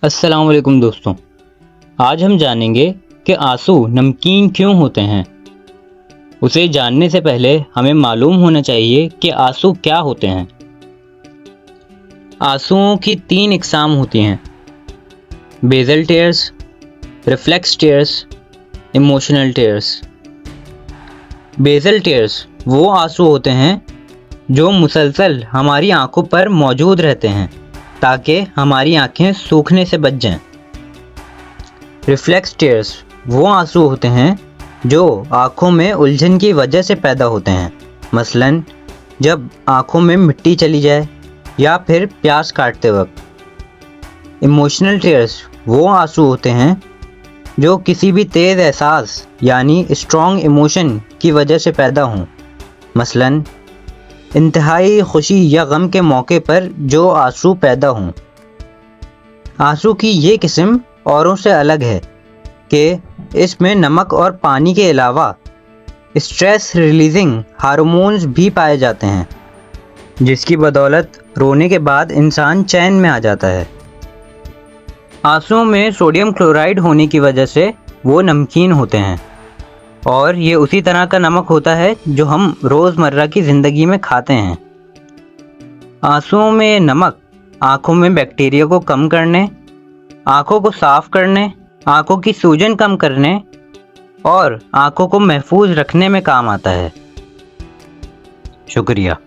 अस्सलाम वालेकुम दोस्तों, आज हम जानेंगे कि आंसू नमकीन क्यों होते हैं। उसे जानने से पहले हमें मालूम होना चाहिए कि आंसू क्या होते हैं। आंसुओं की 3 इकसाम होती हैं: basal tears, reflex tears, emotional tears. Basal tears वो आंसू होते हैं जो मुसलसल हमारी आंखों पर मौजूद रहते हैं ताकि हमारी आंखें सूखने से बच जाएं। रिफ्लेक्स टेयर्स वो आंसू होते हैं जो आंखों में उलझन की वजह से पैदा होते हैं, मसलन जब आंखों में मिट्टी चली जाए या फिर प्यास काटते वक्त। इमोशनल टेयर्स वो आंसू होते हैं जो किसी भी तेज़ एहसास यानी स्ट्रॉन्ग इमोशन की वजह से पैदा हों, मसलन इंतहाई खुशी या गम के मौके पर जो आंसू पैदा हों। आंसू की ये किस्म औरों से अलग है कि इसमें नमक और पानी के अलावा स्ट्रेस रिलीजिंग हार्मोन्स भी पाए जाते हैं, जिसकी बदौलत रोने के बाद इंसान चैन में आ जाता है। आंसुओं में सोडियम क्लोराइड होने की वजह से वो नमकीन होते हैं और ये उसी तरह का नमक होता है जो हम रोज़मर्रा की ज़िंदगी में खाते हैं। आंसुओं में नमक आँखों में बैक्टीरिया को कम करने, आँखों को साफ़ करने, आँखों की सूजन कम करने और आँखों को महफूज रखने में काम आता है। शुक्रिया।